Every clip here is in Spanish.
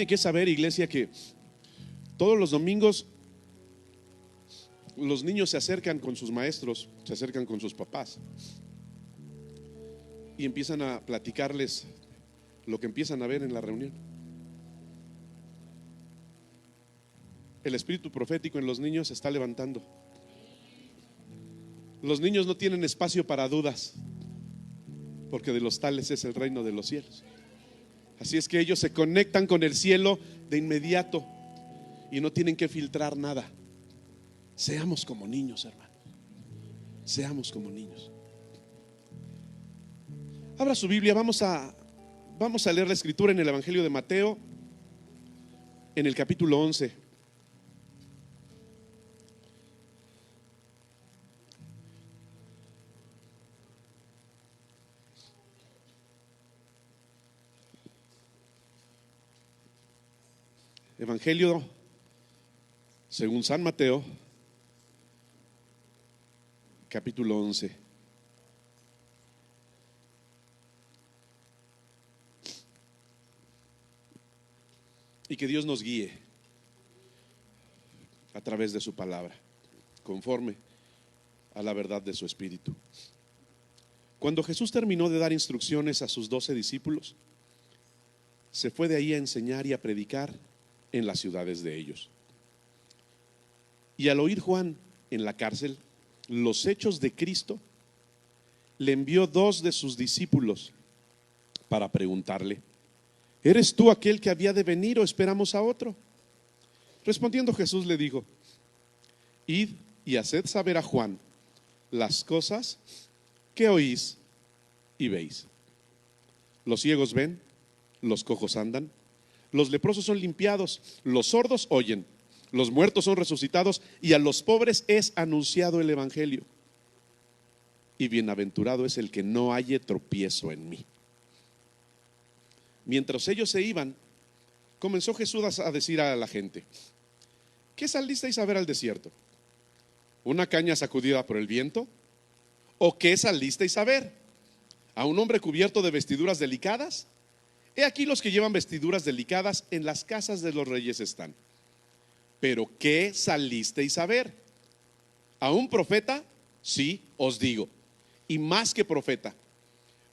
Hay que saber, iglesia, que todos los domingos los niños se acercan con sus maestros, se acercan con sus papás y empiezan a platicarles lo que empiezan a ver en la reunión. El espíritu profético en los niños se está levantando. Los niños no tienen espacio para dudas, porque de los tales es el reino de los cielos. Así es que ellos se conectan con el cielo de inmediato y no tienen que filtrar nada. Seamos como niños, hermano. Seamos como niños. Abra su Biblia, vamos a leer la escritura en el Evangelio de Mateo, en el capítulo 11. Evangelio según San Mateo, capítulo 11. Y que Dios nos guíe a través de su palabra, conforme a la verdad de su espíritu. Cuando Jesús terminó de dar instrucciones a sus 12 discípulos, se fue de ahí a enseñar y a predicar en las ciudades de ellos. Y al oír Juan en la cárcel los hechos de Cristo, le envió 2 de sus discípulos para preguntarle: ¿eres tú aquel que había de venir o esperamos a otro? Respondiendo Jesús le dijo: id y haced saber a Juan las cosas que oís y veis. Los ciegos ven, los cojos andan, los leprosos son limpiados, los sordos oyen, los muertos son resucitados y a los pobres es anunciado el evangelio. Y bienaventurado es el que no halle tropiezo en mí. Mientras ellos se iban, comenzó Jesús a decir a la gente: ¿qué salisteis a ver al desierto? ¿Una caña sacudida por el viento? ¿O qué salisteis a ver? ¿A un hombre cubierto de vestiduras delicadas? He aquí los que llevan vestiduras delicadas en las casas de los reyes están. ¿Pero qué salisteis a ver? ¿A un profeta? Sí, os digo, y más que profeta,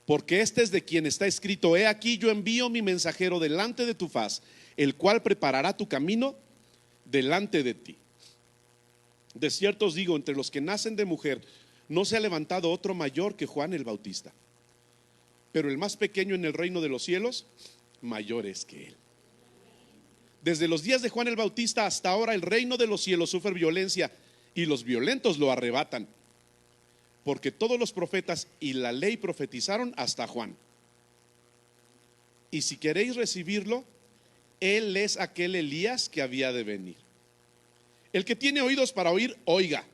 porque este es de quien está escrito: he aquí yo envío mi mensajero delante de tu faz, el cual preparará tu camino delante de ti. De cierto os digo, entre los que nacen de mujer no se ha levantado otro mayor que Juan el Bautista, pero el más pequeño en el reino de los cielos mayor es que él. Desde los días de Juan el Bautista hasta ahora el reino de los cielos sufre violencia y los violentos lo arrebatan, porque todos los profetas y la ley profetizaron hasta Juan. Y si queréis recibirlo, él es aquel Elías que había de venir. El que tiene oídos para oír, oiga.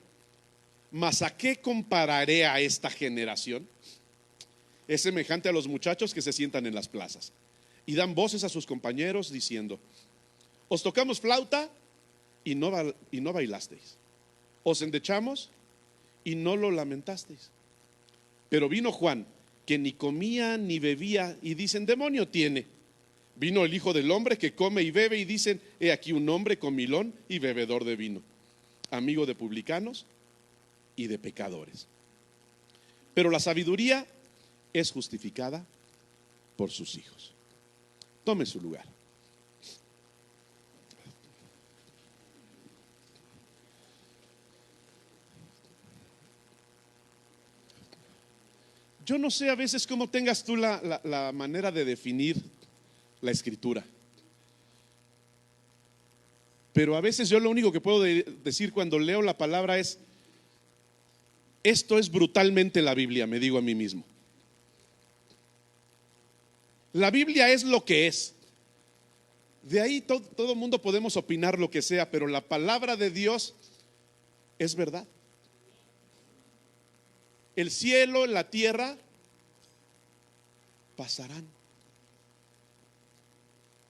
Mas ¿a qué compararé a esta generación? Es semejante a los muchachos que se sientan en las plazas y dan voces a sus compañeros diciendo: os tocamos flauta y no bailasteis, os endechamos y no lo lamentasteis. Pero vino Juan, que ni comía ni bebía, y dicen: demonio tiene. Vino el Hijo del Hombre, que come y bebe, y dicen: he aquí un hombre comilón y bebedor de vino, amigo de publicanos y de pecadores. Pero la sabiduría es justificada por sus hijos. Tome su lugar. Yo no sé a veces cómo tengas tú la manera de definir la escritura, pero a veces yo lo único que puedo decir cuando leo la palabra es: esto es brutalmente la Biblia, me digo a mí mismo. La Biblia es lo que es. De ahí todo mundo podemos opinar lo que sea, pero la palabra de Dios es verdad. El cielo, la tierra pasarán.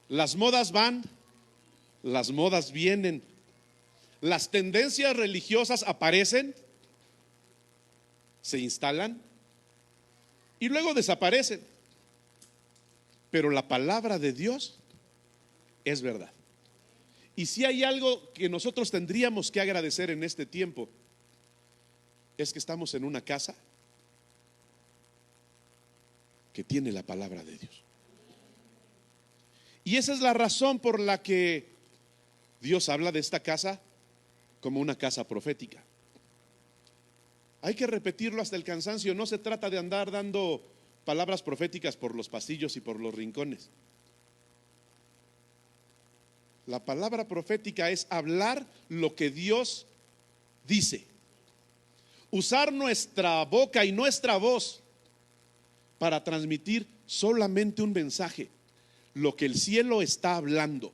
Las modas van, las modas vienen. Las tendencias religiosas aparecen, se instalan y luego desaparecen. Pero la palabra de Dios es verdad. Y si hay algo que nosotros tendríamos que agradecer en este tiempo, es que estamos en una casa que tiene la palabra de Dios. Y esa es la razón por la que Dios habla de esta casa como una casa profética. Hay que repetirlo hasta el cansancio. No se trata de andar dando palabras proféticas por los pasillos y por los rincones. La palabra profética es hablar lo que Dios dice. Usar nuestra boca y nuestra voz para transmitir solamente un mensaje, lo que el cielo está hablando.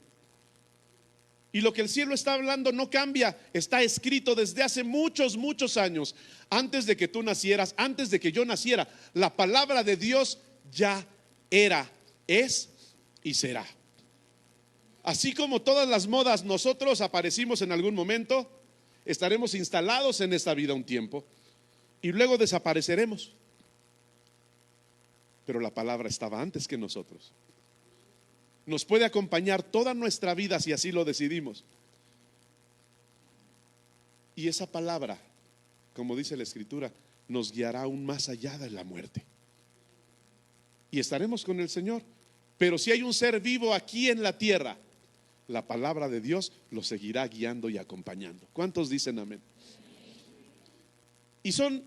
Y lo que el cielo está hablando no cambia, está escrito desde hace muchos, muchos años. Antes de que tú nacieras, antes de que yo naciera, la palabra de Dios ya era, es y será. Así como todas las modas, nosotros aparecimos en algún momento, estaremos instalados en esta vida un tiempo y luego desapareceremos. Pero la palabra estaba antes que nosotros. Nos puede acompañar toda nuestra vida si así lo decidimos. Y esa palabra, como dice la Escritura, nos guiará aún más allá de la muerte. Y estaremos con el Señor. Pero si hay un ser vivo aquí en la tierra, la palabra de Dios lo seguirá guiando y acompañando. ¿Cuántos dicen amén? Y son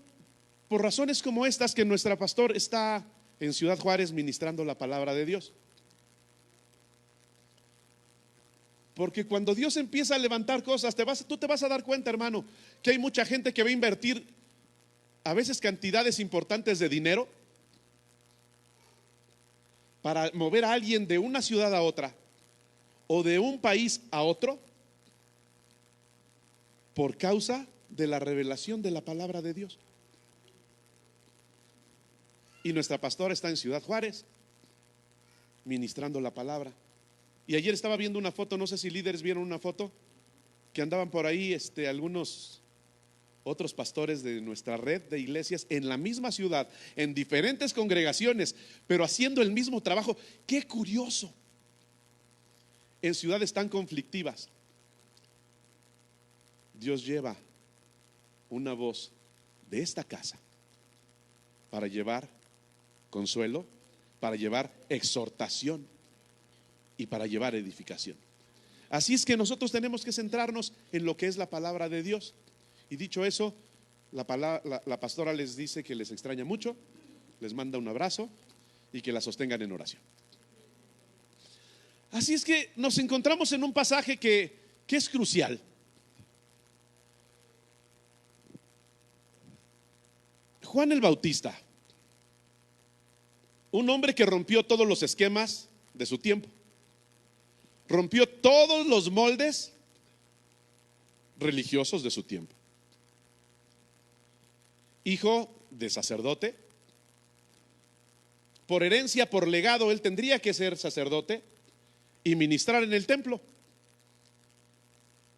por razones como estas que nuestra pastor está en Ciudad Juárez ministrando la palabra de Dios. Porque cuando Dios empieza a levantar cosas, tú te vas a dar cuenta, hermano, que hay mucha gente que va a invertir a veces cantidades importantes de dinero para mover a alguien de una ciudad a otra o de un país a otro por causa de la revelación de la palabra de Dios. Y nuestra pastora está en Ciudad Juárez ministrando la palabra. Y ayer estaba viendo una foto, no sé si líderes vieron una foto, que andaban por ahí algunos otros pastores de nuestra red de iglesias en la misma ciudad, en diferentes congregaciones, pero haciendo el mismo trabajo. Qué curioso. En ciudades tan conflictivas, Dios lleva una voz de esta casa para llevar consuelo, para llevar exhortación y para llevar edificación. Así es que nosotros tenemos que centrarnos en lo que es la palabra de Dios. Y dicho eso, la pastora les dice que les extraña mucho, les manda un abrazo y que la sostengan en oración. Así es que nos encontramos en un pasaje que es crucial. Juan el Bautista, un hombre que rompió todos los esquemas de su tiempo, rompió todos los moldes religiosos de su tiempo. Hijo de sacerdote, por herencia, por legado, él tendría que ser sacerdote y ministrar en el templo.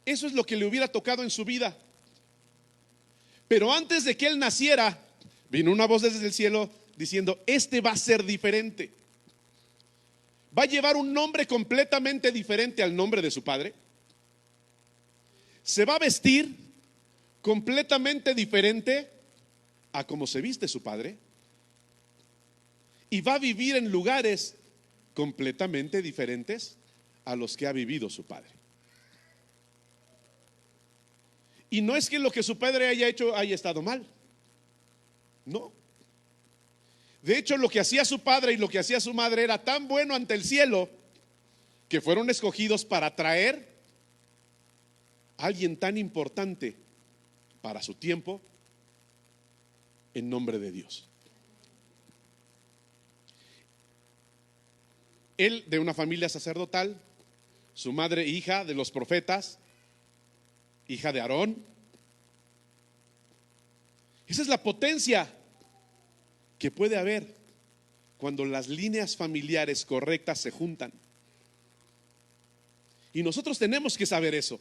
Eso es lo que le hubiera tocado en su vida. Pero antes de que él naciera, vino una voz desde el cielo diciendo: este va a ser diferente. Va a llevar un nombre completamente diferente al nombre de su padre. Se va a vestir completamente diferente a como se viste su padre. Y va a vivir en lugares completamente diferentes a los que ha vivido su padre. Y no es que lo que su padre haya hecho haya estado mal. No. De hecho, lo que hacía su padre y lo que hacía su madre era tan bueno ante el cielo que fueron escogidos para traer a alguien tan importante para su tiempo en nombre de Dios. Él de una familia sacerdotal, su madre hija de los profetas, hija de Aarón. Esa es la potencia que puede haber cuando las líneas familiares correctas se juntan. Y nosotros tenemos que saber eso.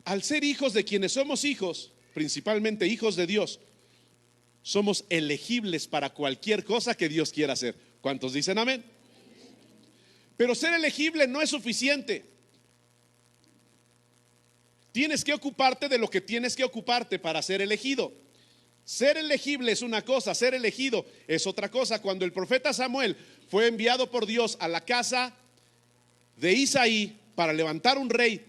Al ser hijos de quienes somos hijos, principalmente hijos de Dios, somos elegibles para cualquier cosa que Dios quiera hacer. ¿Cuántos dicen amén? Pero ser elegible no es suficiente. Tienes que ocuparte de lo que tienes que ocuparte para ser elegido. Ser elegible es una cosa, ser elegido es otra cosa. Cuando el profeta Samuel fue enviado por Dios a la casa de Isaí para levantar un rey,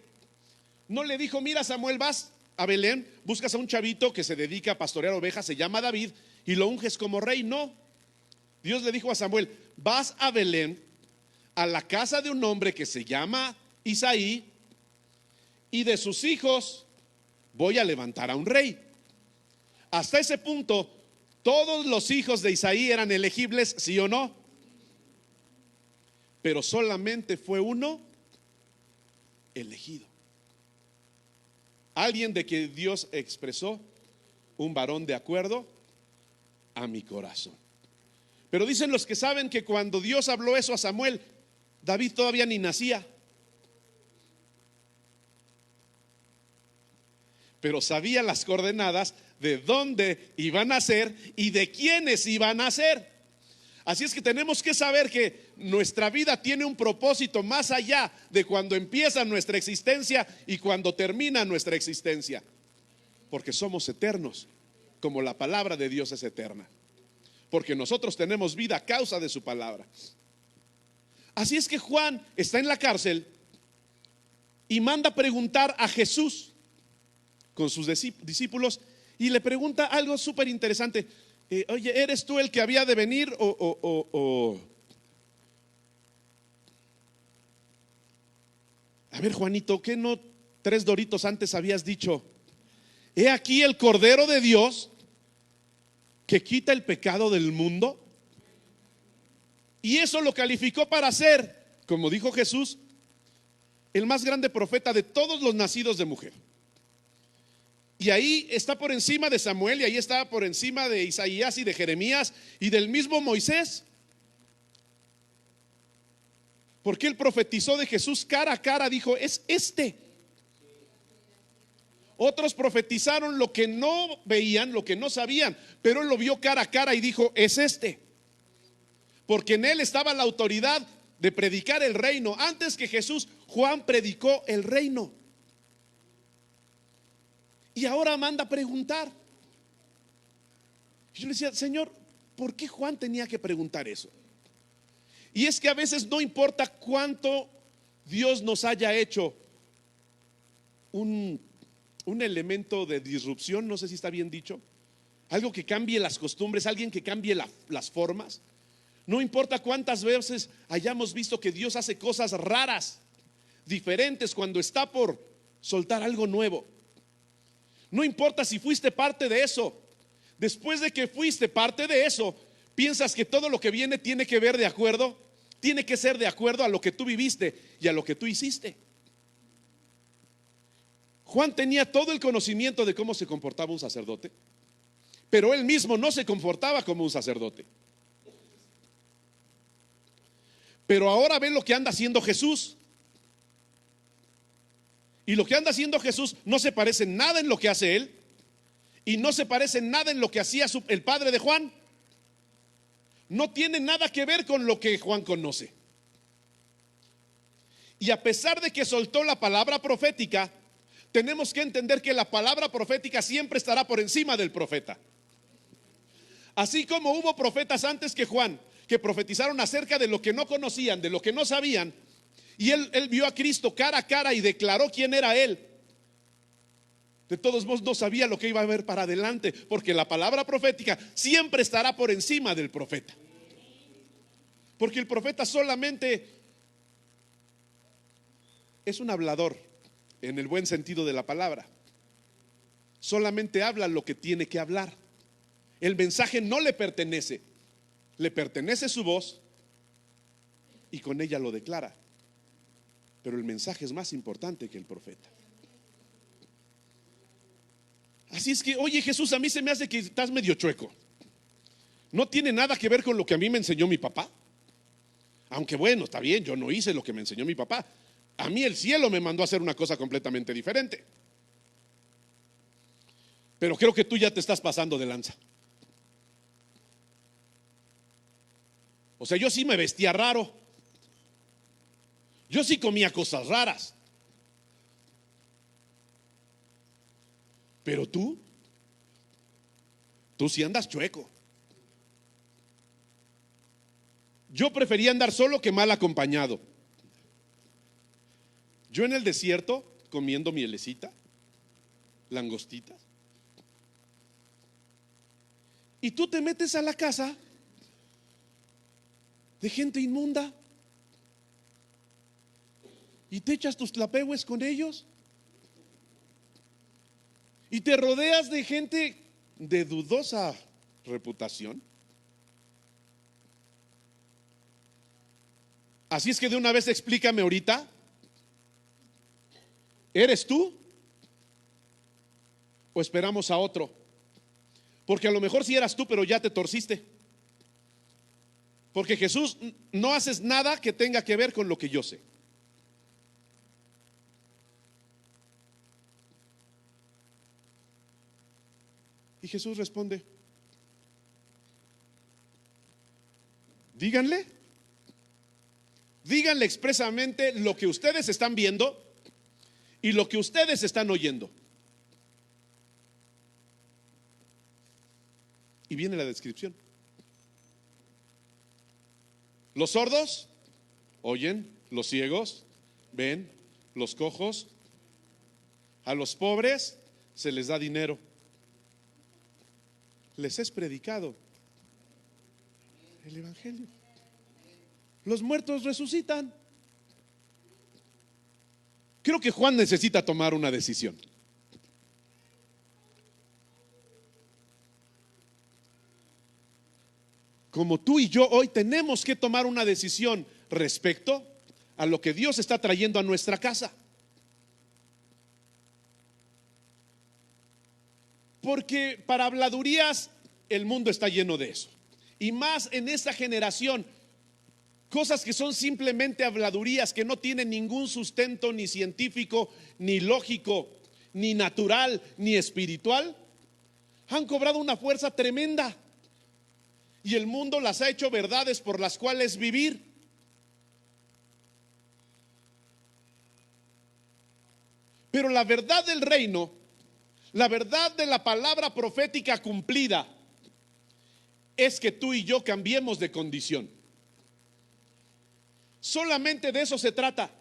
no le dijo: mira, Samuel, vas a Belén, buscas a un chavito que se dedica a pastorear ovejas, se llama David, y lo unges como rey. No, Dios le dijo a Samuel: vas a Belén, a la casa de un hombre que se llama Isaí, y de sus hijos voy a levantar a un rey. Hasta ese punto, todos los hijos de Isaí eran elegibles, ¿sí o no? Pero solamente fue uno elegido. Alguien de que Dios expresó: un varón de acuerdo a mi corazón. Pero dicen los que saben que cuando Dios habló eso a Samuel, David todavía ni nacía. Pero sabía las coordenadas de dónde iban a ser y de quiénes iban a ser. Así es que tenemos que saber que nuestra vida tiene un propósito más allá de cuando empieza nuestra existencia y cuando termina nuestra existencia. Porque somos eternos, como la palabra de Dios es eterna. Porque nosotros tenemos vida a causa de su palabra. Así es que Juan está en la cárcel y manda preguntar a Jesús con sus discípulos, y le pregunta algo súper interesante. Oye, ¿eres tú el que había de venir A ver, Juanito, ¿qué no 3 doritos antes habías dicho: he aquí el Cordero de Dios que quita el pecado del mundo? Y eso lo calificó para ser, como dijo Jesús, el más grande profeta de todos los nacidos de mujer. Y ahí está por encima de Samuel, y ahí está por encima de Isaías y de Jeremías y del mismo Moisés. Porque él profetizó de Jesús cara a cara, dijo: es este. Otros profetizaron lo que no veían, lo que no sabían, pero él lo vio cara a cara y dijo: es este. Porque en él estaba la autoridad de predicar el reino. Antes que Jesús, Juan predicó el reino. Y ahora manda a preguntar. Yo le decía: Señor, ¿por qué Juan tenía que preguntar eso? Y es que a veces no importa cuánto Dios nos haya hecho un elemento de disrupción, no sé si está bien dicho, algo que cambie las costumbres, alguien que cambie las formas. No importa cuántas veces hayamos visto que Dios hace cosas raras, diferentes, cuando está por soltar algo nuevo. No importa si fuiste parte de eso. Después de que fuiste parte de eso, piensas que todo lo que viene tiene que ver de acuerdo, tiene que ser de acuerdo a lo que tú viviste y a lo que tú hiciste. Juan tenía todo el conocimiento de cómo se comportaba un sacerdote, pero él mismo no se comportaba como un sacerdote. Pero ahora ve lo que anda haciendo Jesús. Y lo que anda haciendo Jesús no se parece en nada en lo que hace él, y no se parece en nada en lo que hacía el padre de Juan. No tiene nada que ver con lo que Juan conoce. Y a pesar de que soltó la palabra profética, tenemos que entender que la palabra profética siempre estará por encima del profeta. Así como hubo profetas antes que Juan que profetizaron acerca de lo que no conocían, de lo que no sabían, y él vio a Cristo cara a cara y declaró quién era él. De todos modos no sabía lo que iba a ver para adelante, porque la palabra profética siempre estará por encima del profeta. Porque el profeta solamente es un hablador, en el buen sentido de la palabra. Solamente habla lo que tiene que hablar. El mensaje no le pertenece su voz, y con ella lo declara. Pero el mensaje es más importante que el profeta. Así es que, oye, Jesús, a mí se me hace que estás medio chueco. No tiene nada que ver con lo que a mí me enseñó mi papá. Aunque bueno, está bien, yo no hice lo que me enseñó mi papá. A mí el cielo me mandó a hacer una cosa completamente diferente. Pero creo que tú ya te estás pasando de lanza. O sea, yo sí me vestía raro. Yo sí comía cosas raras. Pero tú sí andas chueco. Yo prefería andar solo que mal acompañado. Yo en el desierto comiendo mielecita, langostitas. Y tú te metes a la casa de gente inmunda y te echas tus tlapehues con ellos. Y te rodeas de gente de dudosa reputación. Así es que de una vez explícame ahorita, ¿eres tú o esperamos a otro? Porque a lo mejor sí eras tú, pero ya te torciste. Porque Jesús, no haces nada que tenga que ver con lo que yo sé. Y Jesús responde: díganle expresamente lo que ustedes están viendo y lo que ustedes están oyendo. Y viene la descripción. Los sordos oyen, los ciegos ven, los cojos, a los pobres se les da dinero. Les es predicado el evangelio. Los muertos resucitan. Creo que Juan necesita tomar una decisión. Como tú y yo hoy tenemos que tomar una decisión respecto a lo que Dios está trayendo a nuestra casa. Porque para habladurías el mundo está lleno de eso. Y más en esta generación, cosas que son simplemente habladurías, que no tienen ningún sustento ni científico, ni lógico, ni natural, ni espiritual, han cobrado una fuerza tremenda. Y el mundo las ha hecho verdades por las cuales vivir. Pero la verdad del reino, la verdad de la palabra profética cumplida, es que tú y yo cambiemos de condición. Solamente de eso se trata.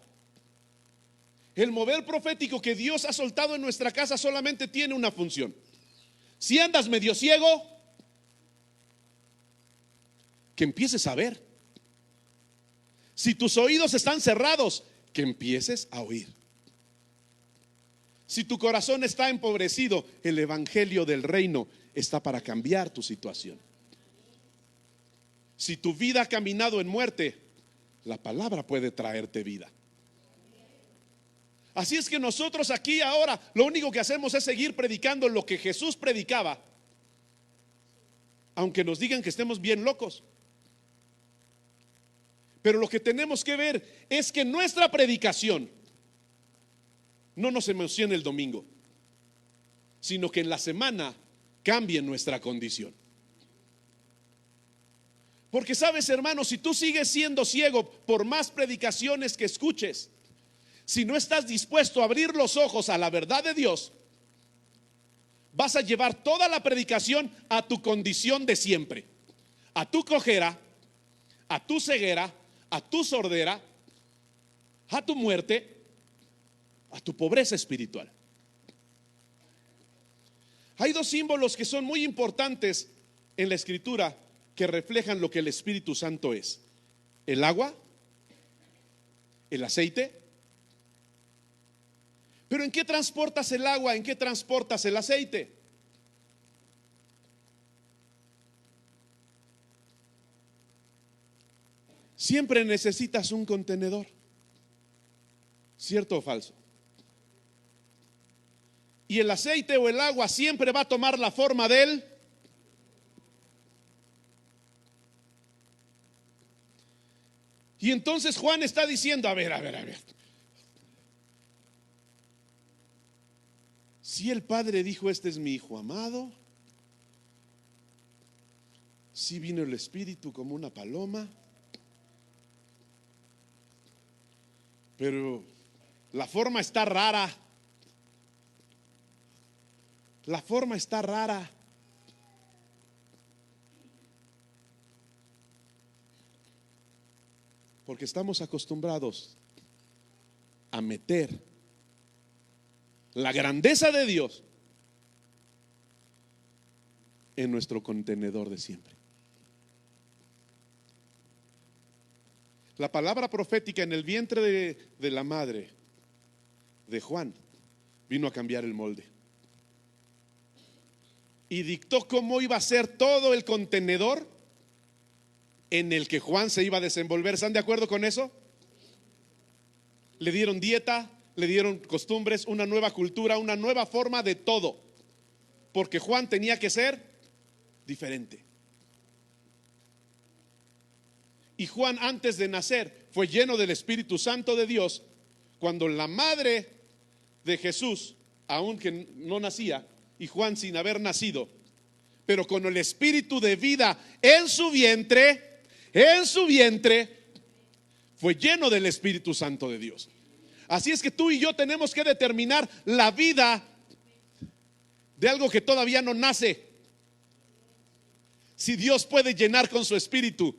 El mover profético que Dios ha soltado en nuestra casa solamente tiene una función. Si andas medio ciego, que empieces a ver. Si tus oídos están cerrados, que empieces a oír. Si tu corazón está empobrecido, el evangelio del reino está para cambiar tu situación. Si tu vida ha caminado en muerte, la palabra puede traerte vida. Así es que nosotros aquí ahora lo único que hacemos es seguir predicando lo que Jesús predicaba, aunque nos digan que estemos bien locos. Pero lo que tenemos que ver es que nuestra predicación no nos emocione el domingo, sino que en la semana cambie nuestra condición. Porque sabes, hermano, si tú sigues siendo ciego por más predicaciones que escuches, si no estás dispuesto a abrir los ojos a la verdad de Dios, vas a llevar toda la predicación a tu condición de siempre, a tu cojera, a tu ceguera, a tu sordera, a tu muerte, a tu pobreza espiritual. Hay dos símbolos que son muy importantes en la Escritura que reflejan lo que el Espíritu Santo es: el agua, el aceite. Pero ¿en qué transportas el agua? ¿En qué transportas el aceite? Siempre necesitas un contenedor. ¿Cierto o falso? Y el aceite o el agua siempre va a tomar la forma de él. Y entonces Juan está diciendo: a ver. Si el Padre dijo: este es mi Hijo amado, si vino el Espíritu como una paloma, Pero la forma está rara. La forma está rara. Porque estamos acostumbrados a meter la grandeza de Dios en nuestro contenedor de siempre. La palabra profética en el vientre de la madre de Juan vino a cambiar el molde y dictó cómo iba a ser todo el contenedor en el que Juan se iba a desenvolver. ¿Están de acuerdo con eso? Le dieron dieta, le dieron costumbres, una nueva cultura, una nueva forma de todo, porque Juan tenía que ser diferente. Y Juan, antes de nacer, fue lleno del Espíritu Santo de Dios cuando la madre de Jesús, aunque no nacía, y Juan sin haber nacido, pero con el espíritu de vida en su vientre, fue lleno del Espíritu Santo de Dios. Así es que tú y yo tenemos que determinar la vida de algo que todavía no nace. Si Dios puede llenar con su espíritu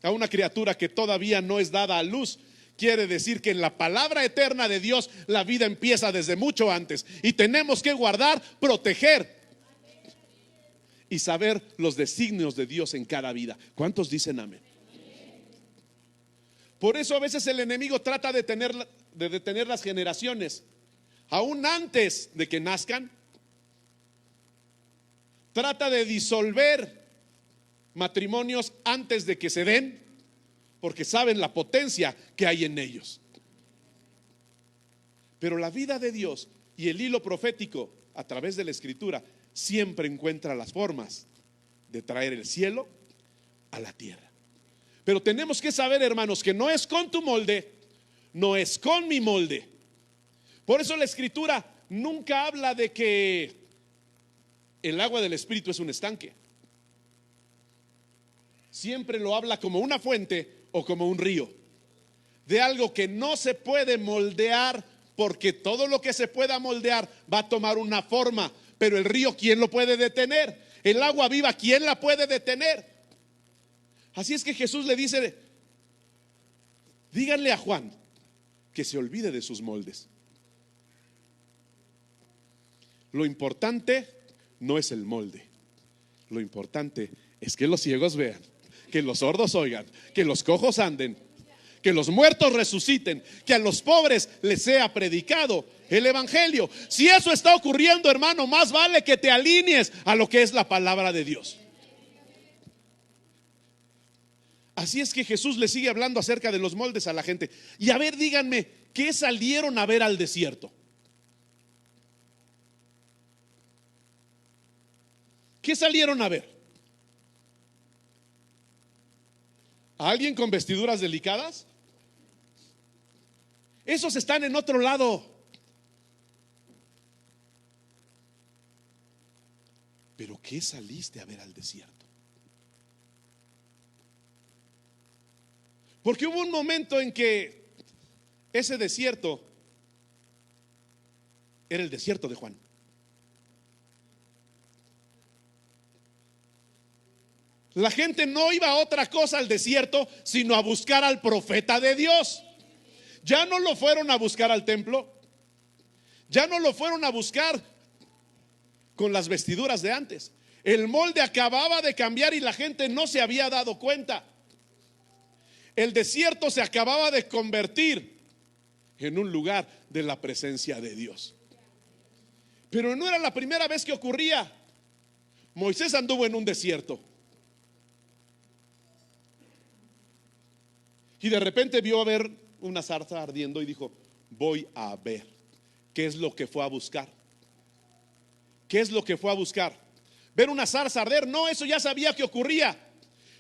a una criatura que todavía no es dada a luz, quiere decir que en la palabra eterna de Dios la vida empieza desde mucho antes. Y tenemos que guardar, proteger y saber los designios de Dios en cada vida. ¿Cuántos dicen amén? Por eso a veces el enemigo trata de detener las generaciones aún antes de que nazcan. Trata de disolver matrimonios antes de que se den, porque saben la potencia que hay en ellos. Pero la vida de Dios y el hilo profético a través de la Escritura siempre encuentra las formas de traer el cielo a la tierra. Pero tenemos que saber, hermanos, que no es con tu molde, no es con mi molde. Por eso la Escritura nunca habla de que el agua del Espíritu es un estanque. Siempre lo habla como una fuente o como un río, de algo que no se puede moldear, porque todo lo que se pueda moldear va a tomar una forma. Pero el río, ¿quién lo puede detener? El agua viva, ¿quién la puede detener? Así es que Jesús le dice: díganle a Juan que se olvide de sus moldes. Lo importante no es el molde, lo importante es que los ciegos vean, que los sordos oigan, que los cojos anden, que los muertos resuciten, que a los pobres les sea predicado el evangelio. Si eso está ocurriendo, hermano, más vale que te alinees a lo que es la palabra de Dios. Así es que Jesús le sigue hablando acerca de los moldes a la gente. Y a ver, díganme, ¿qué salieron a ver al desierto? ¿Qué salieron a ver? ¿A alguien con vestiduras delicadas? Esos están en otro lado. ¿Pero qué saliste a ver al desierto? Porque hubo un momento en que ese desierto era el desierto de Juan. La gente no iba a otra cosa al desierto, sino a buscar al profeta de Dios. Ya no lo fueron a buscar al templo, ya no lo fueron a buscar con las vestiduras de antes. El molde acababa de cambiar y la gente no se había dado cuenta. El desierto se acababa de convertir en un lugar de la presencia de Dios. Pero no era la primera vez que ocurría. Moisés anduvo en un desierto y de repente vio a ver una zarza ardiendo y dijo: voy a ver. ¿Qué es lo que fue a buscar? ¿Qué es lo que fue a buscar? ¿Ver una zarza arder? No, eso ya sabía que ocurría.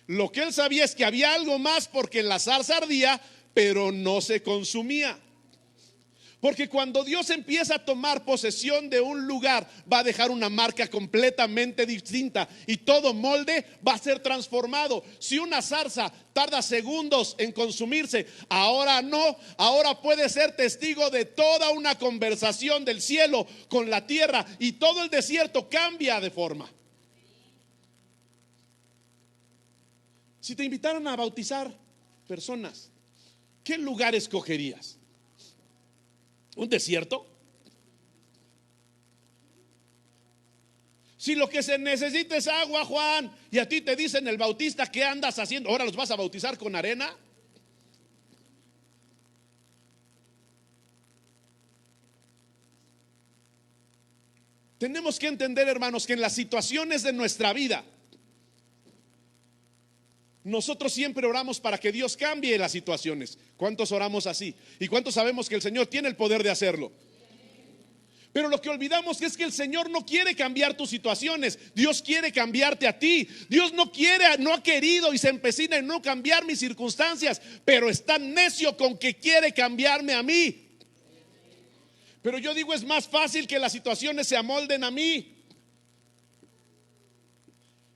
Lo que él sabía es que había algo más, porque la zarza ardía, pero no se consumía. Porque cuando Dios empieza a tomar posesión de un lugar, va a dejar una marca completamente distinta y todo molde va a ser transformado. Si una zarza tarda segundos en consumirse, ahora no, ahora puede ser testigo de toda una conversación del cielo con la tierra y todo el desierto cambia de forma. Si te invitaran a bautizar personas, ¿qué lugar escogerías? ¿Un desierto? Si lo que se necesita es agua, Juan, y a ti te dicen el bautista, ¿qué andas haciendo? ¿Ahora los vas a bautizar con arena? Tenemos que entender, hermanos, que en las situaciones de nuestra vida, nosotros siempre oramos para que Dios cambie las situaciones. ¿Cuántos oramos así? ¿Y cuántos sabemos que el Señor tiene el poder de hacerlo? Pero lo que olvidamos es que el Señor no quiere cambiar tus situaciones. Dios quiere cambiarte a ti. Dios no quiere, no ha querido y se empecina en no cambiar mis circunstancias, pero está necio con que quiere cambiarme a mí. Pero yo digo, es más fácil que las situaciones se amolden a mí.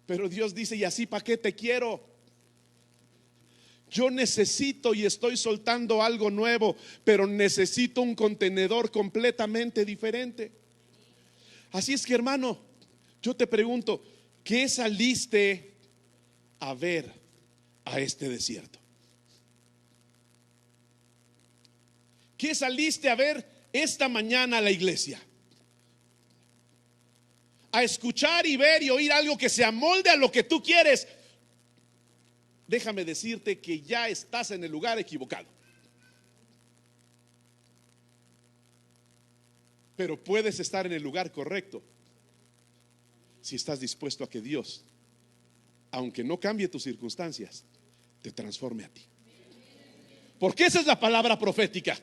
Pero Dios dice, ¿y así para qué te quiero? Yo necesito y estoy soltando algo nuevo, pero necesito un contenedor completamente diferente. Así es que, hermano, yo te pregunto, ¿qué saliste a ver a este desierto? ¿Qué saliste a ver esta mañana a la iglesia? A escuchar y ver y oír algo que se amolde a lo que tú quieres. Déjame decirte que ya estás en el lugar equivocado. Pero puedes estar en el lugar correcto si estás dispuesto a que Dios, aunque no cambie tus circunstancias, te transforme a ti. Porque esa es la palabra profética.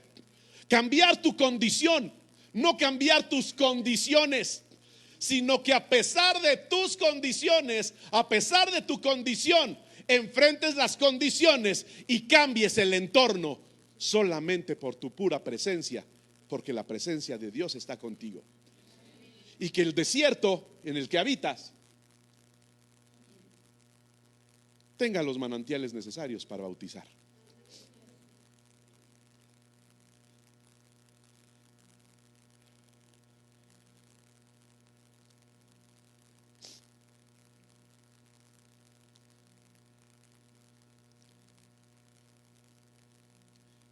Cambiar tu condición, no cambiar tus condiciones, sino que a pesar de tus condiciones, a pesar de tu condición, enfrentes las condiciones y cambies el entorno solamente por tu pura presencia, porque la presencia de Dios está contigo. Y que el desierto en el que habitas tenga los manantiales necesarios para bautizar.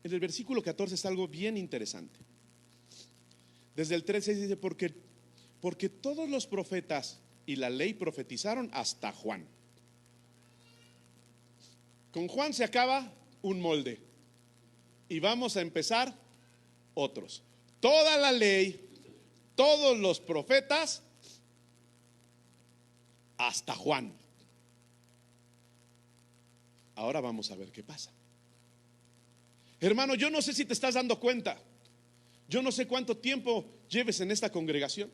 En el versículo 14 está algo bien interesante. Desde el 13 dice, porque todos los profetas y la ley profetizaron hasta Juan. Con Juan se acaba un molde y vamos a empezar otros. Toda la ley, todos los profetas hasta Juan. Ahora vamos a ver qué pasa. Hermano, yo no sé si te estás dando cuenta. Yo no sé cuánto tiempo lleves en esta congregación.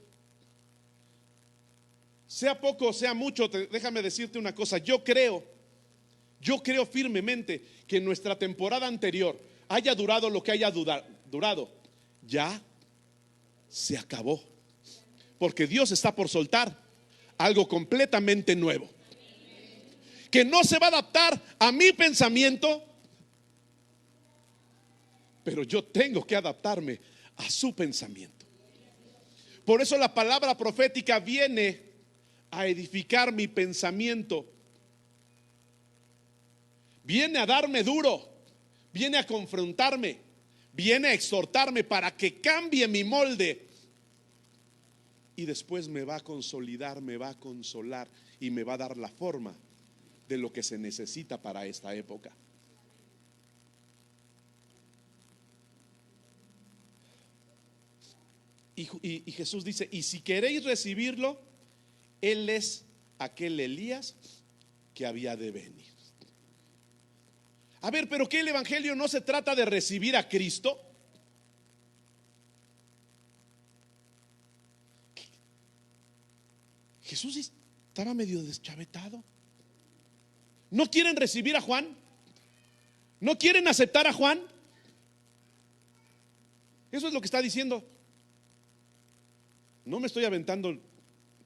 Sea poco o sea mucho, déjame decirte una cosa. Yo creo firmemente que nuestra temporada anterior, haya durado lo que haya durado, ya se acabó. Porque Dios está por soltar algo completamente nuevo, que no se va a adaptar a mi pensamiento, pero yo tengo que adaptarme a su pensamiento. Por eso la palabra profética viene a edificar mi pensamiento, viene a darme duro, viene a confrontarme, viene a exhortarme para que cambie mi molde. Y después me va a consolidar, me va a consolar y me va a dar la forma de lo que se necesita para esta época. Y Jesús dice, y si queréis recibirlo, Él es aquel Elías que había de venir. A ver, pero ¿qué el evangelio no se trata de recibir a Cristo? Jesús estaba medio deschavetado. ¿No quieren recibir a Juan? ¿No quieren aceptar a Juan? Eso es lo que está diciendo. No me estoy aventando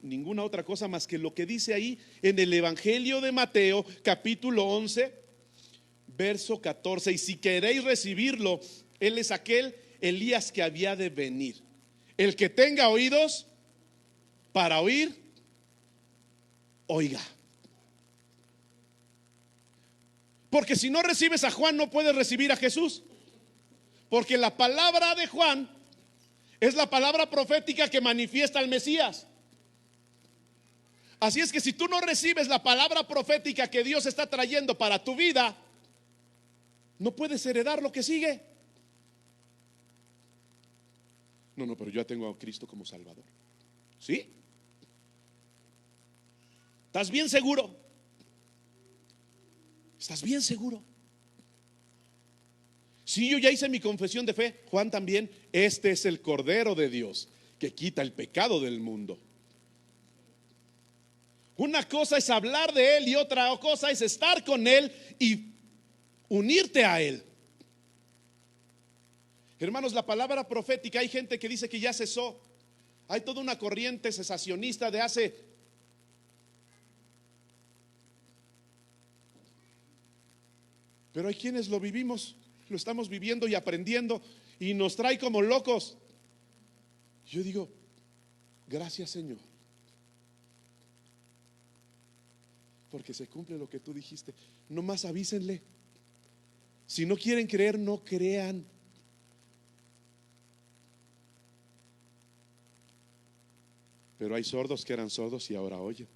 ninguna otra cosa más que lo que dice ahí en el Evangelio de Mateo, capítulo 11, verso 14. Y si queréis recibirlo, él es aquel Elías que había de venir. El que tenga oídos para oír, oiga. Porque si no recibes a Juan, no puedes recibir a Jesús. Porque la palabra de Juan es la palabra profética que manifiesta al Mesías. Así es que si tú no recibes la palabra profética que Dios está trayendo para tu vida, no puedes heredar lo que sigue. No, pero yo ya tengo a Cristo como Salvador. ¿Sí? ¿Estás bien seguro? ¿Estás bien seguro? Si yo ya hice mi confesión de fe, Juan también. Este es el Cordero de Dios que quita el pecado del mundo. Una cosa es hablar de Él y otra cosa es estar con Él y unirte a Él. Hermanos, la palabra profética, hay gente que dice que ya cesó. Hay toda una corriente cesacionista de hace pero hay quienes lo vivimos, lo estamos viviendo y aprendiendo y nos trae como locos. Yo digo, gracias Señor, porque se cumple lo que tú dijiste. No más avísenle. Si no quieren creer, no crean. Pero hay sordos que eran sordos y ahora oyen.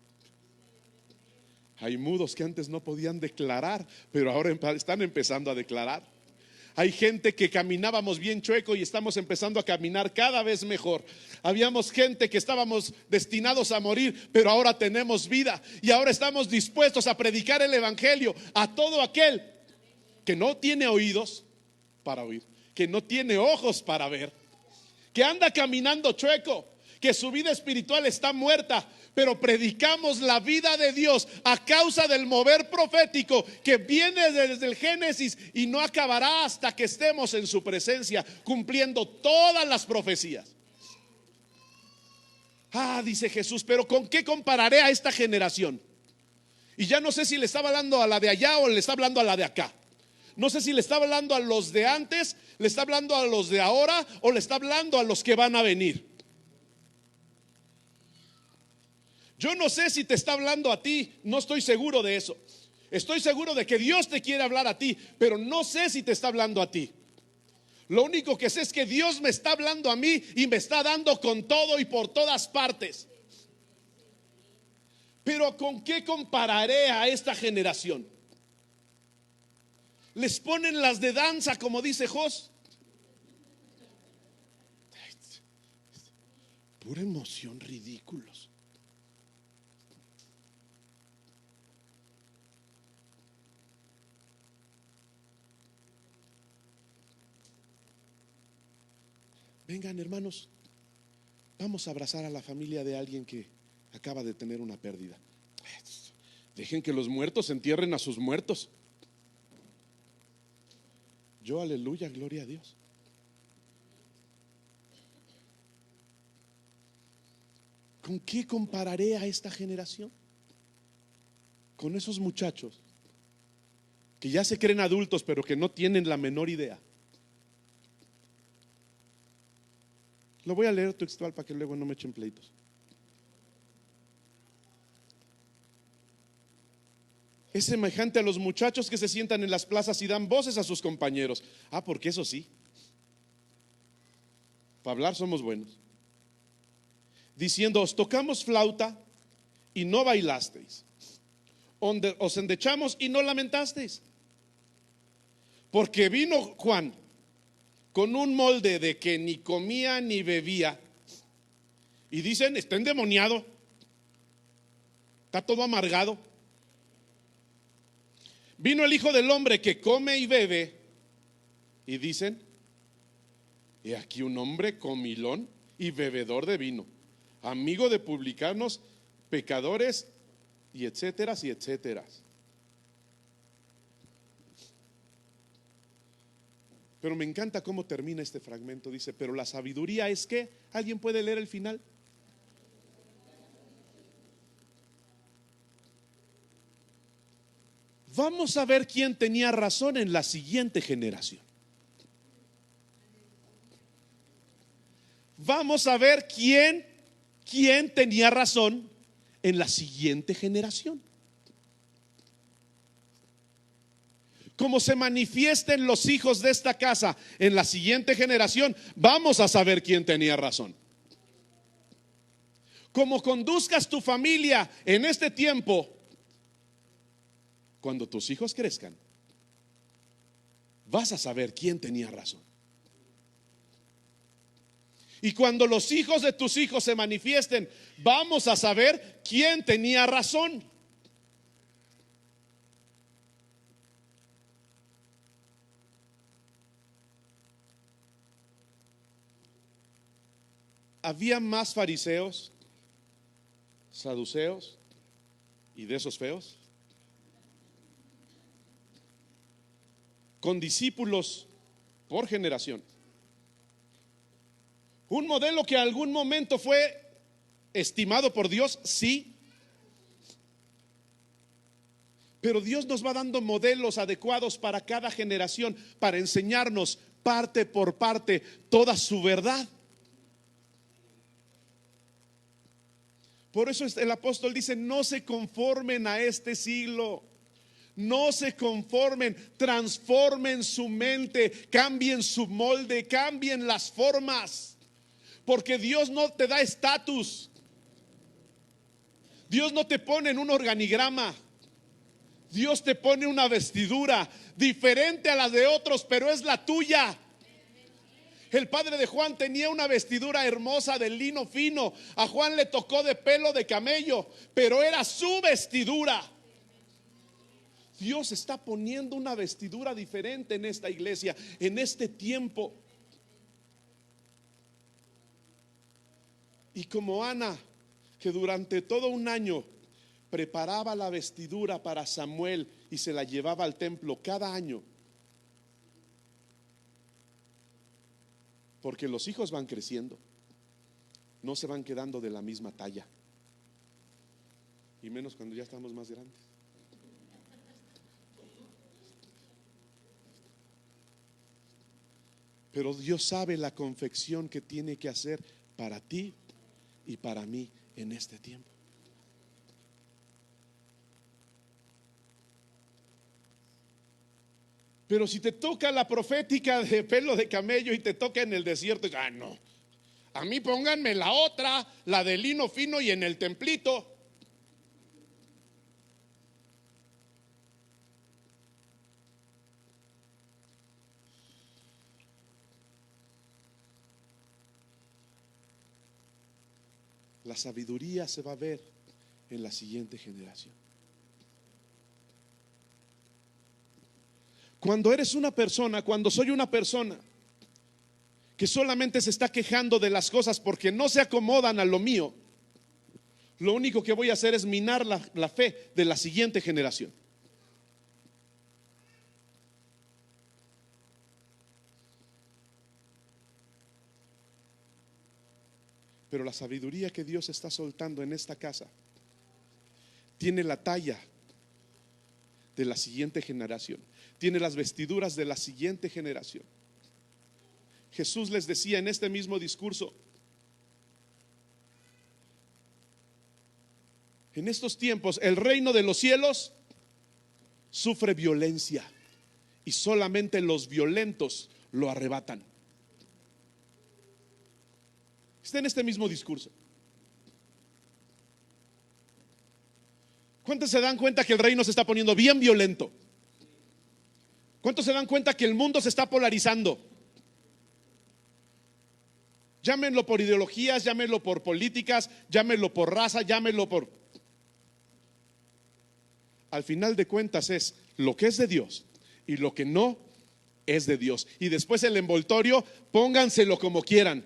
Hay mudos que antes no podían declarar, pero ahora están empezando a declarar. Hay gente que caminábamos bien chueco y estamos empezando a caminar cada vez mejor. Habíamos gente que estábamos destinados a morir, pero ahora tenemos vida y ahora estamos dispuestos a predicar el evangelio a todo aquel que no tiene oídos para oír, que no tiene ojos para ver, que anda caminando chueco, que su vida espiritual está muerta, pero predicamos la vida de Dios a causa del mover profético que viene desde el Génesis y no acabará hasta que estemos en su presencia cumpliendo todas las profecías. Dice Jesús, pero ¿con qué compararé a esta generación? Y ya no sé si le estaba hablando a la de allá o le está hablando a la de acá. No sé si le está hablando a los de antes, le está hablando a los de ahora o le está hablando a los que van a venir. Yo no sé si te está hablando a ti, no estoy seguro de eso. Estoy seguro de que Dios te quiere hablar a ti, pero no sé si te está hablando a ti. Lo único que sé es que Dios me está hablando a mí y me está dando con todo y por todas partes. Pero ¿con qué compararé a esta generación? Les ponen las de danza, como dice Jos. Pura emoción, ridículos. Vengan hermanos, vamos a abrazar a la familia de alguien que acaba de tener una pérdida. Dejen que los muertos entierren a sus muertos. Yo, aleluya, gloria a Dios. ¿Con qué compararé a esta generación? Con esos muchachos que ya se creen adultos pero que no tienen la menor idea. Lo voy a leer textual para que luego no me echen pleitos. Es semejante a los muchachos que se sientan en las plazas y dan voces a sus compañeros. Porque eso sí, para hablar somos buenos. Diciendo, os tocamos flauta y no bailasteis, os endechamos y no lamentasteis. Porque vino Juan con un molde de que ni comía ni bebía y dicen, está endemoniado, está todo amargado. Vino el Hijo del Hombre que come y bebe y dicen, he aquí un hombre comilón y bebedor de vino, amigo de publicanos, pecadores y etcétera y etcétera. Pero me encanta cómo termina este fragmento. Dice, pero la sabiduría es que, ¿alguien puede leer el final? Vamos a ver quién tenía razón en la siguiente generación. Vamos a ver quién tenía razón en la siguiente generación. Como se manifiesten los hijos de esta casa en la siguiente generación, vamos a saber quién tenía razón. Como conduzcas tu familia en este tiempo, cuando tus hijos crezcan, vas a saber quién tenía razón. Y cuando los hijos de tus hijos se manifiesten, vamos a saber quién tenía razón. Había más fariseos, saduceos y de esos feos, con discípulos por generación. Un modelo que en algún momento fue estimado por Dios, sí. Pero Dios nos va dando modelos adecuados para cada generación, para enseñarnos parte por parte toda su verdad. Por eso el apóstol dice, no se conformen a este siglo. No se conformen, transformen su mente, cambien su molde, cambien las formas. Porque Dios no te da estatus. Dios no te pone en un organigrama. Dios te pone una vestidura diferente a la de otros, pero es la tuya. El padre de Juan tenía una vestidura hermosa de lino fino. A Juan le tocó de pelo de camello, pero era su vestidura. Dios está poniendo una vestidura diferente en esta iglesia, en este tiempo. Y como Ana, que durante todo un año preparaba la vestidura para Samuel y se la llevaba al templo cada año, porque los hijos van creciendo, no se van quedando de la misma talla, y menos cuando ya estamos más grandes. Pero Dios sabe la confección que tiene que hacer para ti y para mí en este tiempo. Pero si te toca la profética de pelo de camello y te toca en el desierto, no, a mí pónganme la otra, la de lino fino y en el templito. La sabiduría se va a ver en la siguiente generación. Cuando eres una persona, cuando soy una persona que solamente se está quejando de las cosas porque no se acomodan a lo mío, lo único que voy a hacer es minar la fe de la siguiente generación. Pero la sabiduría que Dios está soltando en esta casa tiene la talla de la siguiente generación, tiene las vestiduras de la siguiente generación. Jesús les decía en este mismo discurso: en estos tiempos el reino de los cielos sufre violencia y solamente los violentos lo arrebatan. Está en este mismo discurso. ¿Cuántos se dan cuenta que el reino se está poniendo bien violento? ¿Cuántos se dan cuenta que el mundo se está polarizando? Llámenlo por ideologías, llámenlo por políticas, llámenlo por raza, llámenlo por... Al final de cuentas es lo que es de Dios y lo que no es de Dios. Y después el envoltorio, pónganselo como quieran.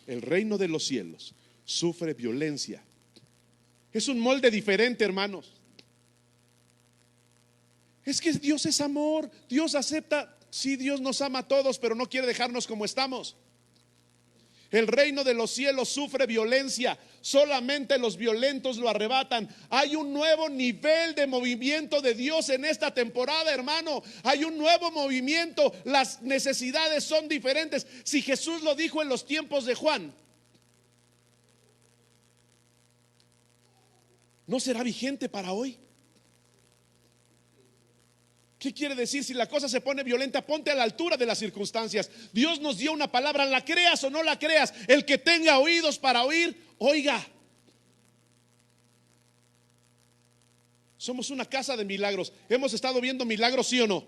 El reino de los cielos sufre violencia. Es un molde diferente, hermanos. Es que Dios es amor, Dios acepta. Sí, Dios nos ama a todos, pero no quiere dejarnos como estamos. El reino de los cielos sufre violencia, solamente los violentos lo arrebatan. Hay un nuevo nivel de movimiento de Dios en esta temporada, hermano. Hay un nuevo movimiento, las necesidades son diferentes. Si Jesús lo dijo en los tiempos de Juan, ¿no será vigente para hoy? ¿Qué quiere decir? Si la cosa se pone violenta, ponte a la altura de las circunstancias. Dios nos dio una palabra, la creas o no la creas. El que tenga oídos para oír, oiga. Somos una casa de milagros. ¿Hemos estado viendo milagros, sí o no?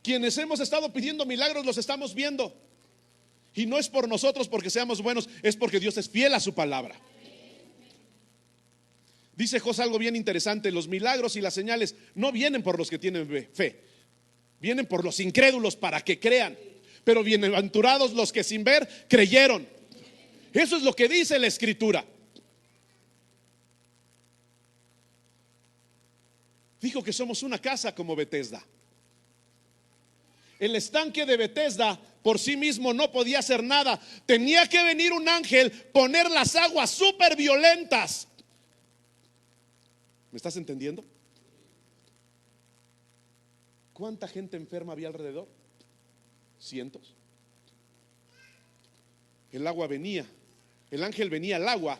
Quienes hemos estado pidiendo milagros los estamos viendo. Y no es por nosotros porque seamos buenos, es porque Dios es fiel a su palabra. Dice José algo bien interesante: los milagros y las señales no vienen por los que tienen fe, vienen por los incrédulos para que crean. Pero bienaventurados los que sin ver creyeron. Eso es lo que dice la Escritura. Dijo que somos una casa como Betesda. El estanque de Betesda por sí mismo no podía hacer nada. Tenía que venir un ángel, poner las aguas súper violentas. ¿Me estás entendiendo? ¿Cuánta gente enferma había alrededor? Cientos. El agua venía, el ángel venía al agua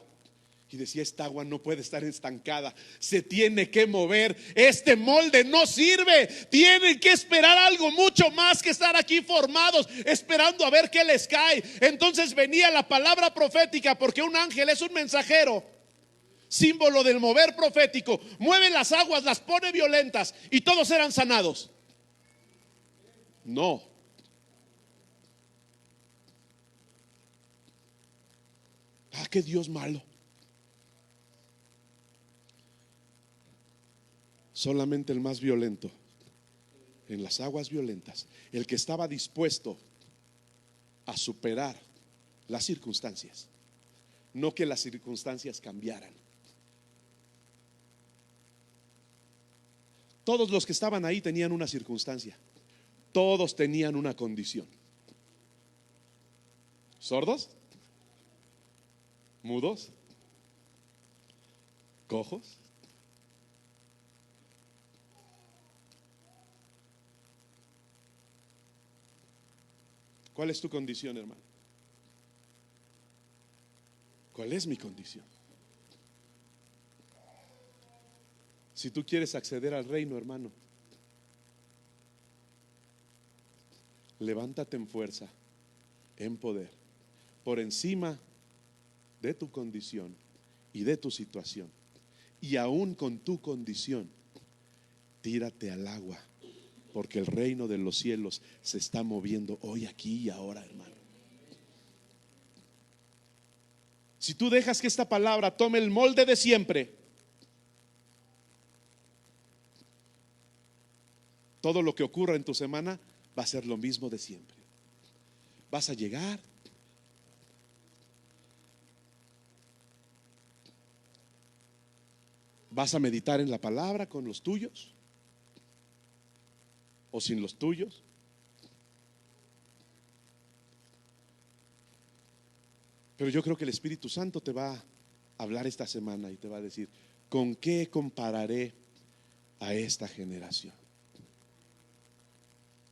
y decía: esta agua no puede estar estancada, se tiene que mover, este molde no sirve, tienen que esperar algo mucho más que estar aquí formados, esperando a ver qué les cae. Entonces venía la palabra profética, porque un ángel es un mensajero, símbolo del mover profético. Mueve las aguas, las pone violentas, y todos eran sanados. No. Qué Dios malo. Solamente el más violento, en las aguas violentas, el que estaba dispuesto a superar las circunstancias, no que las circunstancias cambiaran. Todos los que estaban ahí tenían una circunstancia, todos tenían una condición. ¿Sordos? ¿Mudos? ¿Cojos? ¿Cuál es tu condición, hermano? ¿Cuál es mi condición? Si tú quieres acceder al reino, hermano, levántate en fuerza, en poder, por encima de tu condición y de tu situación. Y aún con tu condición, tírate al agua, porque el reino de los cielos se está moviendo hoy, aquí y ahora, hermano. Si tú dejas que esta palabra tome el molde de siempre, todo lo que ocurra en tu semana va a ser lo mismo de siempre. Vas a llegar, vas a meditar en la palabra con los tuyos o sin los tuyos. Pero yo creo que el Espíritu Santo te va a hablar esta semana y te va a decir: ¿con qué compararé a esta generación?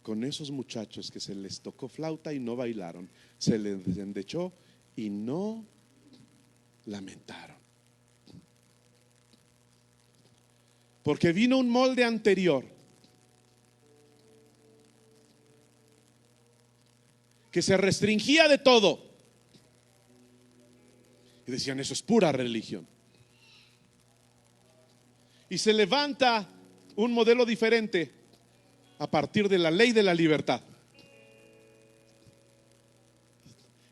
Con esos muchachos que se les tocó flauta y no bailaron, se les endechó y no lamentaron. Porque vino un molde anterior que se restringía de todo. Y decían: eso es pura religión. Y se levanta un modelo diferente a partir de la ley de la libertad.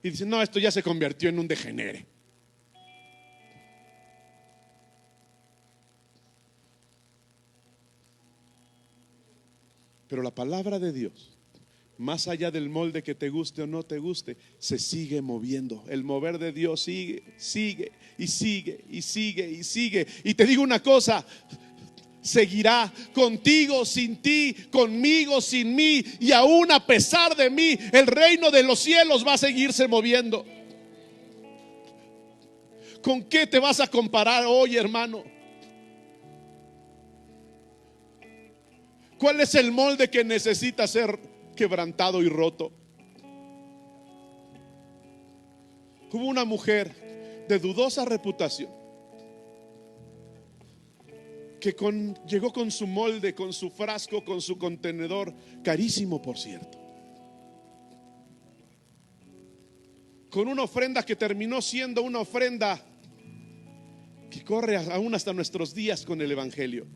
Y dicen: no, esto ya se convirtió en un degenere. Pero la palabra de Dios, más allá del molde que te guste o no te guste, se sigue moviendo. El mover de Dios sigue, sigue y sigue y sigue y sigue. Y te digo una cosa: seguirá contigo, sin ti, conmigo, sin mí, y aún a pesar de mí, el reino de los cielos va a seguirse moviendo. ¿Con qué te vas a comparar hoy, hermano? ¿Cuál es el molde que necesita ser quebrantado y roto? Hubo una mujer de dudosa reputación que llegó con su molde, con su frasco, con su contenedor, carísimo por cierto, con una ofrenda que terminó siendo una ofrenda que corre aún hasta nuestros días con el evangelio.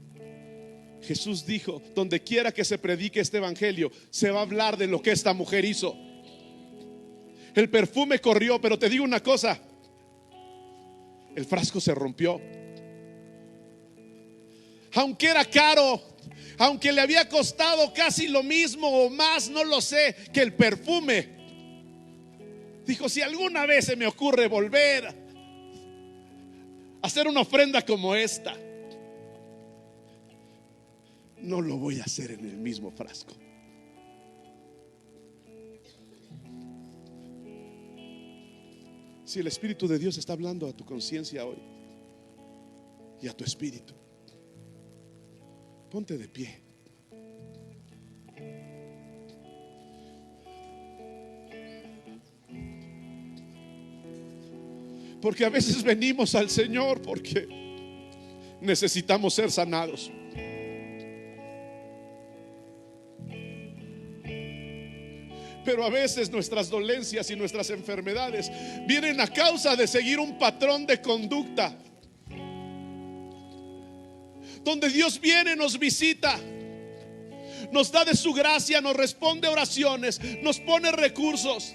Jesús dijo: donde quiera que se predique este evangelio, se va a hablar de lo que esta mujer hizo. El perfume corrió, pero te digo una cosa, el frasco se rompió. Aunque era caro, aunque le había costado casi lo mismo o más, no lo sé, que el perfume, dijo: si alguna vez se me ocurre volver a hacer una ofrenda como esta, no lo voy a hacer en el mismo frasco. Si el Espíritu de Dios está hablando a tu conciencia hoy y a tu espíritu, ponte de pie. Porque a veces venimos al Señor porque necesitamos ser sanados. Pero a veces nuestras dolencias y nuestras enfermedades vienen a causa de seguir un patrón de conducta, donde Dios viene, nos visita, nos da de su gracia, nos responde oraciones, nos pone recursos,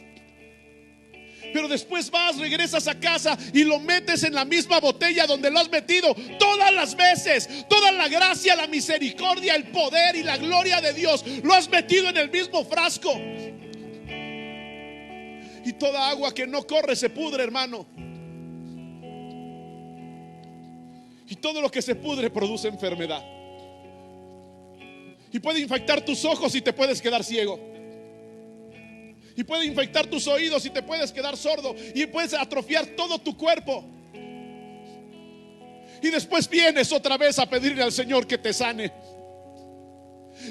pero después regresas a casa y lo metes en la misma botella donde lo has metido todas las veces. Toda la gracia, la misericordia, el poder y la gloria de Dios lo has metido en el mismo frasco. Y toda agua que no corre se pudre, hermano. Y todo lo que se pudre produce enfermedad. Y puede infectar tus ojos y te puedes quedar ciego. Y puede infectar tus oídos y te puedes quedar sordo. Y puedes atrofiar todo tu cuerpo. Y después vienes otra vez a pedirle al Señor que te sane.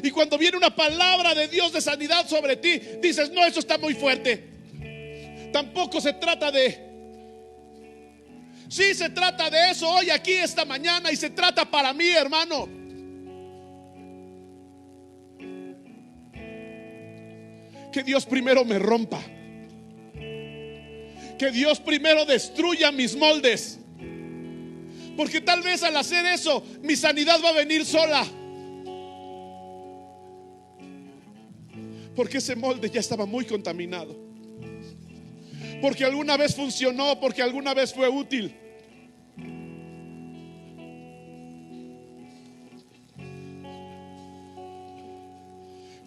Y cuando viene una palabra de Dios de sanidad sobre ti, dices: no, eso está muy fuerte. Tampoco se trata de... Sí, se trata de eso hoy, aquí, esta mañana. Y se trata para mí, hermano. Que Dios primero me rompa. Que Dios primero destruya mis moldes. Porque tal vez al hacer eso, mi sanidad va a venir sola. Porque ese molde ya estaba muy contaminado. Porque alguna vez funcionó, porque alguna vez fue útil.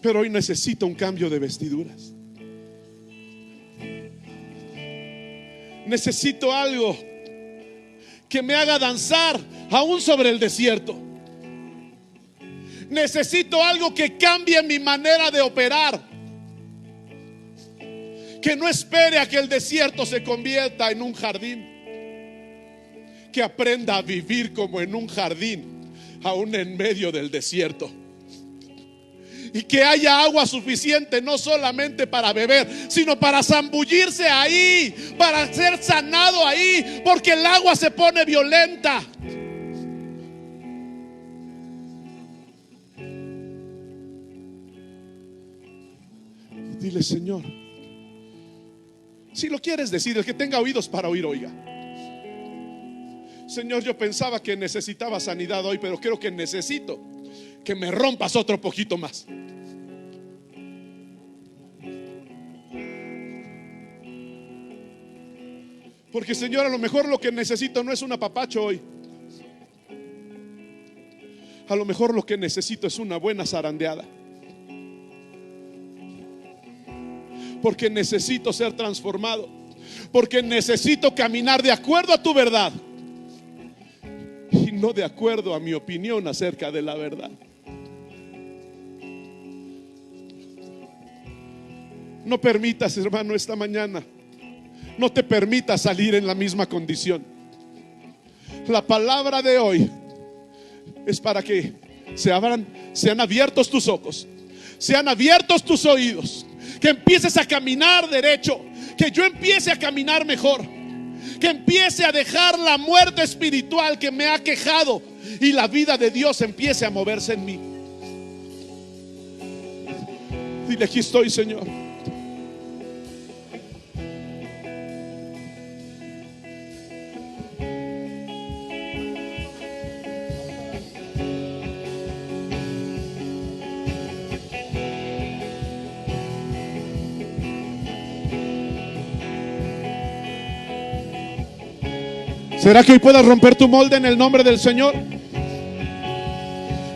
Pero hoy necesito un cambio de vestiduras. Necesito algo que me haga danzar aún sobre el desierto. Necesito algo que cambie mi manera de operar. Que no espere a que el desierto se convierta en un jardín. Que aprenda a vivir como en un jardín, aún en medio del desierto. Y que haya agua suficiente, no solamente para beber, sino para zambullirse ahí, para ser sanado ahí, porque el agua se pone violenta. Dile: Señor, si lo quieres decir, el que tenga oídos para oír, oiga. Señor, yo pensaba que necesitaba sanidad hoy, pero creo que necesito que me rompas otro poquito más. Porque, Señor, a lo mejor lo que necesito no es un apapacho hoy. A lo mejor lo que necesito es una buena zarandeada. Porque necesito ser transformado. Porque necesito caminar de acuerdo a tu verdad. Y no de acuerdo a mi opinión acerca de la verdad. No permitas, hermano, esta mañana, no te permitas salir en la misma condición. La palabra de hoy es para que sean abiertos tus ojos, sean abiertos tus oídos, que empieces a caminar derecho, que yo empiece a caminar mejor, que empiece a dejar la muerte espiritual que me ha quejado y la vida de Dios empiece a moverse en mí. Dile: aquí estoy, Señor. ¿Será que hoy puedas romper tu molde en el nombre del Señor?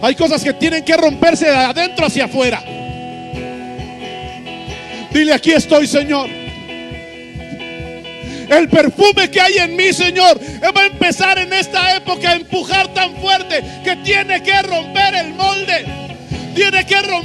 Hay cosas que tienen que romperse de adentro hacia afuera. Dile: aquí estoy, Señor. El perfume que hay en mí, Señor, va a empezar en esta época a empujar tan fuerte que tiene que romper el molde. Tiene que romper.